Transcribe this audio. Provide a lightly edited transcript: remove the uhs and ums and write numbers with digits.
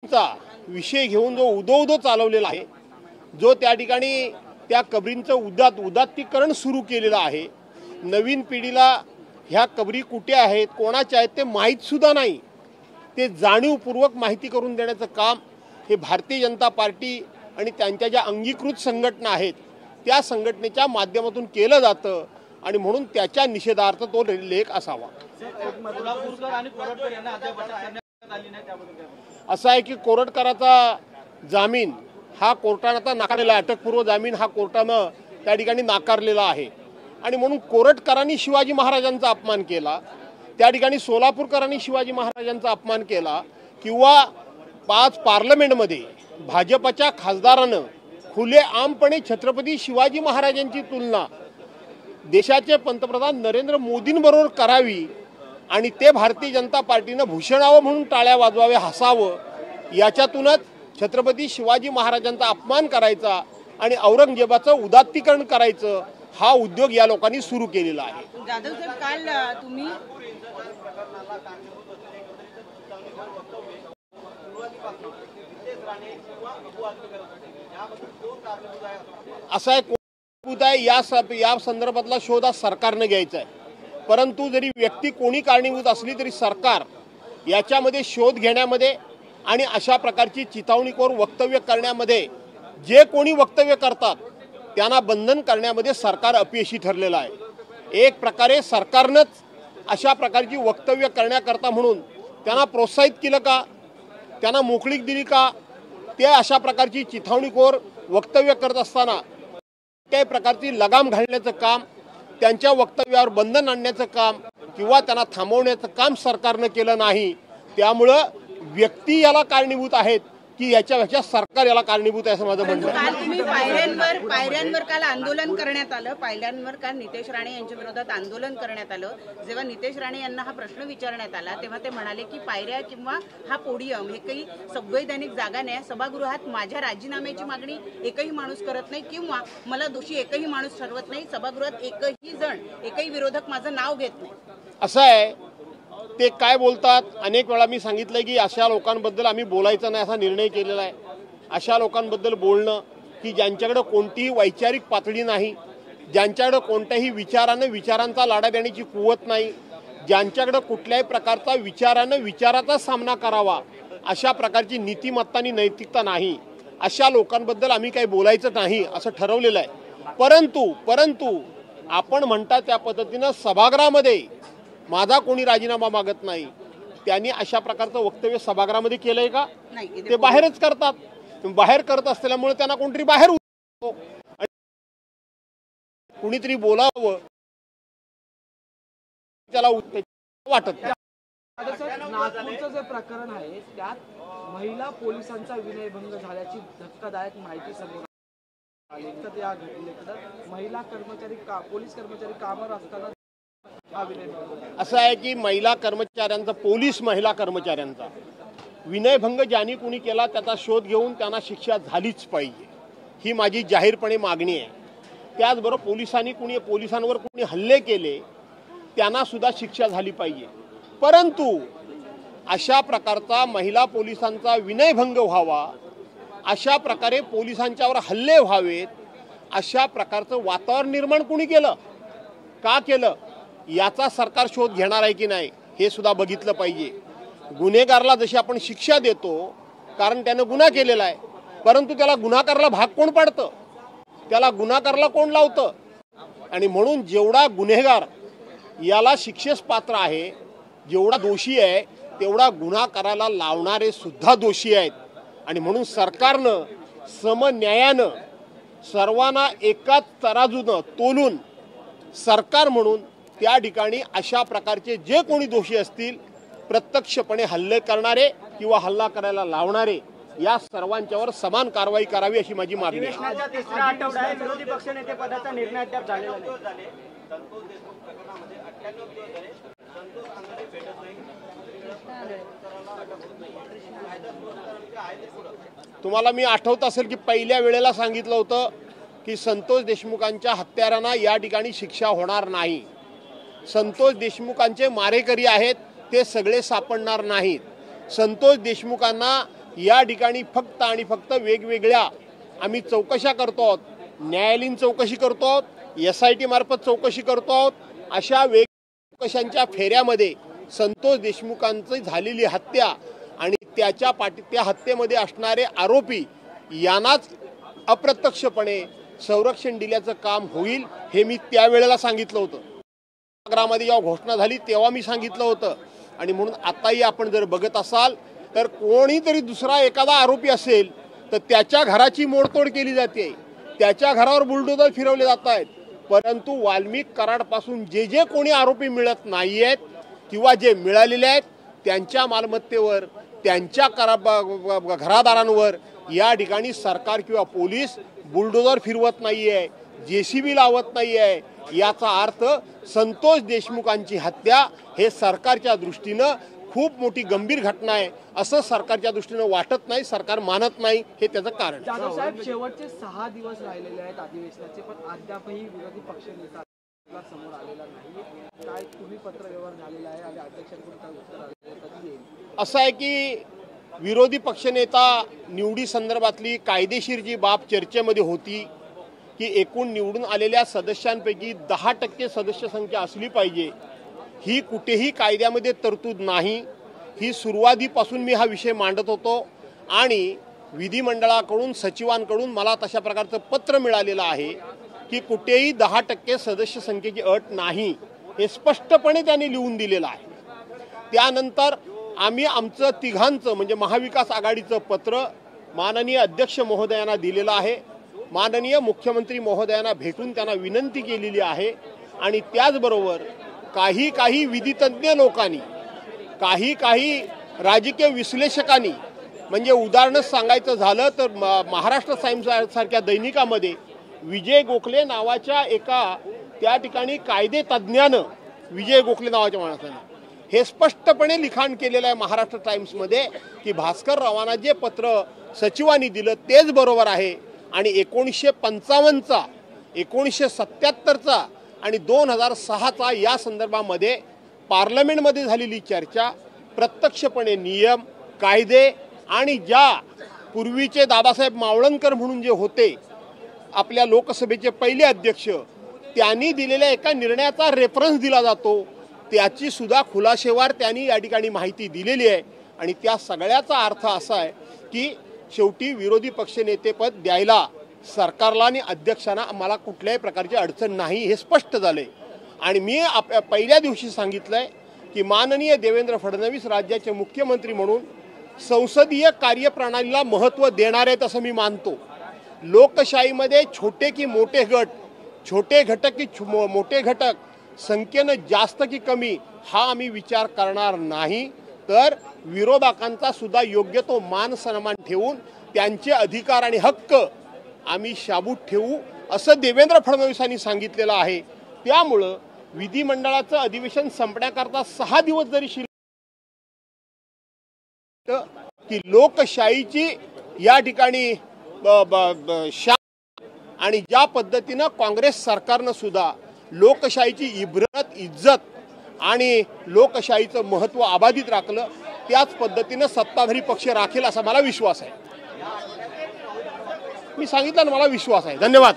चा विषय घेऊन जो उदो चालवलेला आहे, जो त्या ठिकाणी त्या कबरींचं उदात्तीकरण सुरू केलेलं आहे, नवीन पिढीला ह्या कबरी कुठे आहेत, कोणाच्या आहेत ते माहीत सुद्धा नाही, ते जाणीवपूर्वक माहिती करून देण्याचं काम हे भारतीय जनता पार्टी आणि त्यांच्या ज्या अंगीकृत संघटना आहेत त्या संघटनेच्या माध्यमातून केलं जातं आणि म्हणून त्याच्या निषेधार्थ तो लेख असावा। असं आहे की कोरटकराचा जामीन हा कोर्टाने आता नाकारलेला, अटकपूर्व जामीन हा कोर्टानं त्या ठिकाणी नाकारलेला आहे आणि म्हणून कोरटकरांनी शिवाजी महाराजांचा अपमान केला, त्या ठिकाणी सोलापूरकरांनी शिवाजी महाराजांचा अपमान केला किंवा 5 पार्लमेंटमध्ये भाजपच्या खासदारानं खुलेआमपणे छत्रपती शिवाजी महाराजांची तुलना देशाचे पंतप्रधान नरेंद्र मोदींबरोबर करावी आणि ते भारतीय जनता पार्टीनं भूषणावं म्हणून टाळ्या वाजवावे, हसावं, याच्यातूनच छत्रपती शिवाजी महाराजांचा अपमान करायचा आणि औरंगजेबाचं उदात्तीकरण करायचं हा उद्योग या लोकांनी सुरू केलेला आहे। जाधव साहेब, काल तुम्ही असा एक या संदर्भातला शोध आज सरकारने घ्यायचा आहे, परंतु जरी व्यक्ती कोणी कारणीभूत असली तरी सरकार याच्यामध्ये शोध घेण्यामध्ये आणि अशा प्रकारची चिथावणीखोर वक्तव्य करण्यामध्ये जे कोणी वक्तव्य करतात त्यांना बंधन करण्यामध्ये सरकार अपयशी ठरलेलं आहे। एक प्रकारे सरकारनंच अशा प्रकारची वक्तव्य करण्याकरता म्हणून त्यांना प्रोत्साहित केलं का, त्यांना मोकळीक दिली का, ते अशा प्रकारची चिथावणीखोर वक्तव्य करत असताना काही प्रकारची लगाम घालण्याचं काम, त्यांच्या वक्तव्यावर बंधन आणण्याचं काम किंवा त्यांना थांबवण्याचं काम सरकारनं केलं नाही। त्यामुळं व्यक्ती याला कारणीभूत आहेत की याच्यापेक्षा सरकार याला कारणीभूत आहे असं माझं म्हणणं आहे। काल तुम्ही पायऱ्यांवर काल आंदोलन करण्यात आलं, पायऱ्यांवर काल नितेश राणे यांच्या विरोधात आंदोलन करण्यात आलं। जेव्हा नितेश राणे यांना हा प्रश्न विचारण्यात आला तेव्हा ते म्हणाले की पायऱ्या किंवा हा पोडियम हे काही संवैधानिक जागा नाही, सभागृहात माझ्या राजीनाम्याची मागणी एकही माणूस करत नाही किंवा मला दोषी एकही माणूस ठरवत नाही, सभागृहात एकही विरोधक माझं नाव घेत नाही। असं आहे, ते काय बोलतात, अनेक वेळा मी सांगितलंय की अशा लोकांबद्दल आम्ही बोलायचं नाही असा निर्णय केलेला आहे। अशा लोकांबद्दल बोलणं की ज्यांच्याकडे कोणतीही वैचारिक पातळी नाही, ज्यांच्याकडे कोणत्याही विचारांचा लाडा देण्याची कुवत नाही, ज्यांच्याकडे कुठल्याही प्रकारचा विचाराचा सामना करावा अशा प्रकारची नीतिमत्ता आणि नैतिकता नाही, अशा लोकांबद्दल आम्ही काही बोलायचं नाही असं ठरवलेलं आहे। परंतु आपण म्हणता त्या पद्धतीनं सभागृहामध्ये माझा कोणी राजीनामा मागत नाही, त्यांनी अशा प्रकारचं वक्तव्य सभागृहामध्ये केलंय का? ते बाहेरच करतात, बाहेर करत असल्यामुळे त्यांना कोणतरी बाहेर कुणीतरी बोलावं त्याला वाटत नाही। नागपूरचं जे प्रकरण आहे त्यात महिला पोलिसांचा विनयभंग झाल्याची धक्कादायक माहिती समोर आली, तर या घटनेत महिला कर्मचारी पोलीस कर्मचारी कामावर असताना असं आहे की पोलीस महिला कर्मचाऱ्यांचा विनयभंग ज्यांनी कुणी केला त्याचा शोध घेऊन त्यांना शिक्षा झालीच पाहिजे, ही माझी जाहीरपणे मागणी आहे। त्याचबरोबर पोलिसांवर कुणी हल्ले केले त्यांना सुद्धा शिक्षा झाली पाहिजे, परंतु अशा प्रकारचा महिला पोलिसांचा विनयभंग व्हावा, अशा प्रकारे पोलिसांच्यावर हल्ले व्हावेत, अशा प्रकारचं वातावरण निर्माण कुणी केलं, का केलं याचा सरकार शोध घेणार आहे की नाही हे सुद्धा बघितलं पाहिजे। गुन्हेगाराला जशी आपण शिक्षा देतो कारण त्यानं गुन्हा केलेला आहे, परंतु त्याला गुन्हाकाराला भाग कोण पाडतं, त्याला गुन्हाकाराला कोण लावतं, आणि म्हणून जेवढा गुन्हेगार याला शिक्षेस पात्र आहे, जेवढा दोषी आहे तेवढा गुन्हाकाराला लावणारे सुद्धा दोषी आहेत। आणि म्हणून सरकारनं समन्यायानं सर्वांना एकाच तराजूनं तोलून सरकार म्हणून त्या ठिकाणी अशा प्रकारचे जे कोणी दोषी असतील, प्रत्यक्षपणे हल्ले करणारे किंवा हल्ला करायला लावणारे, या सर्वांच्यावर समान कारवाई करावी अशी माझी मागणी आहे। तिसरा आठवडा आहे, विरोधी पक्षनेते पदाचा निर्णय अद्याप झालेला नाही। तुम्हाला मी आठवत असेल की पहिल्या वेळेला सांगितलं होतं की संतोष देशमुखांच्या हत्यारांना या ठिकाणी शिक्षा होणार नाही, संतोष देशमुखांचे मारेकरी आहेत ते सगळे सापडणार नाहीत, संतोष देशमुखांना या ठिकाणी फक्त आणि फक्त वेगवेगळ्या आम्ही चौकशा करतो आहोत, न्यायालयीन चौकशी करतो आहोत, SIT मार्फत चौकशी करतो आहोत. अशा चौकशांच्या फेऱ्यामध्ये संतोष देशमुखांची झालेली हत्या आणि त्या हत्येमध्ये असणारे आरोपी यांनाच अप्रत्यक्षपणे संरक्षण दिल्याचं काम होईल हे मी त्यावेळेला सांगितलं होतं. सभागृहामध्ये जेव्हा घोषणा झाली तेव्हा मी सांगितलं होतं. आणि म्हणून आताही आपण जर बघत असाल तर कोणीतरी दुसरा एखादा आरोपी असेल तर त्याच्या घराची मोडतोड केली जाते, त्याच्या घरावर बुलडोजर फिरवले जात आहेत. परंतु वाल्मिक कराडपासून जे कोणी आरोपी मिळत नाही आहेत किंवा जे मिळालेले आहेत त्यांच्या मालमत्तेवर, त्यांच्या घरादारांवर या ठिकाणी सरकार किंवा पोलीस बुलडोजर फिरवत नाही आहे, JCB लावत नाही आहे. याचा अर्थ संतोष देशमुखांची हत्या हे सरकारच्या दृष्टीनं खूप मोठी गंभीर घटना आहे असं सरकारच्या दृष्टीनं वाटत नाही, सरकार मानत नाही. हे त्याचं कारण. जाधव साहेब, शेवटचे 6 दिवस राहिलेले आहेत अधिवेशनाचे, पण अद्यापही विरोधी पक्षनेता समोर आलेला नाही. काय तुम्ही पत्रव्यवहार झालेला आहे आणि अध्यक्षांकडून काय उत्तर आले, कधी येईल? असं आहे की विरोधी पक्षनेता निवडी संदर्भातली कायदेशीर जी बाब चर्चेमध्ये होती की एकूण निवडून आलेल्या सदस्यांपैकी 10% सदस्य संख्या असली पाहिजे, ही कुठेही कायद्यामध्ये तरतूद नाही. ही सुरुवातीपासून मी हा विषय मांडत होतो आणि विधिमंडळाकडून सचिवांकडून मला तशा प्रकारचं पत्र मिळालेलं आहे की कुठेही 10% सदस्य संख्येची अट नाही, हे स्पष्टपणे त्यांनी लिहून दिलेलं आहे. त्यानंतर आम्ही आमचं तिघांचं म्हणजे महाविकास आघाडीचं पत्र माननीय अध्यक्ष महोदयांना दिलेलं आहे. माननीय मुख्यमंत्री महोदयांना भेटून त्यांना विनंती केलेली आहे. आणि त्याचबरोबर काही विधितज्ञ लोकांनी, काही राजकीय विश्लेषकांनी, म्हणजे उदाहरणच सांगायचं झालं तर महाराष्ट्र टाइम्स सारख्या दैनिकामध्ये विजय गोखले नावाच्या एका त्या ठिकाणी कायदे तज्ज्ञानं, विजय गोखले नावाच्या माणसानं हे स्पष्टपणे लिखाण केलेलं आहे महाराष्ट्र टाइम्समध्ये की भास्कर रावांना जे पत्र सचिवांनी दिलं तेच बरोबर आहे. आणि 1955चा, 1977चा आणि 2006चा या संदर्भामध्ये पार्लमेंटमध्ये झालेली चर्चा, प्रत्यक्षपणे नियम, कायदे आणि ज्या पूर्वीचे दादासाहेब मावळणकर म्हणून जे होते आपल्या लोकसभेचे पहिले अध्यक्ष, त्यांनी दिलेल्या एका निर्णयाचा रेफरन्स दिला जातो, त्याची सुद्धा खुलासेवार त्यांनी या ठिकाणी माहिती दिलेली आहे. आणि त्या सगळ्याचा अर्थ असा आहे की शेवटी विरोधी पक्षनेतेपद द्यायला सरकारला आणि अध्यक्षांना आम्हाला कुठल्याही प्रकारची अडचण नाही, हे स्पष्ट झाले. आणि मी पहिल्या दिवशी सांगितलंय की माननीय देवेंद्र फडणवीस राज्याचे मुख्यमंत्री म्हणून संसदीय कार्यप्रणालीला महत्त्व देणार आहेत असं मी मानतो. लोकशाहीमध्ये छोटे की मोठे गट, छोटे घटक की मोठे घटक, संख्येनं जास्त की कमी हा आम्ही विचार करणार नाही, तर विरोधकांचा सुद्धा योग्य तो मान सन्मान ठेवून त्यांचे अधिकार आणि हक्क आम्ही शाबूत ठेवू असं देवेंद्र फडणवीसांनी सांगितलेलं आहे. त्यामुळं विधिमंडळाचं अधिवेशन संपण्याकरता 6 दिवस जरी शिल्लक की लोकशाहीची या ठिकाणी आणि ज्या पद्धतीनं काँग्रेस सरकारनं सुद्धा लोकशाहीची इब्रत, इज्जत आणि लोकशाहीचं महत्त्व अबाधित राखलं, त्याच पद्धतीनं सत्ताधारी पक्ष राखेल असा मला विश्वास आहे. मी सांगितलं ना, मला विश्वास आहे. धन्यवाद.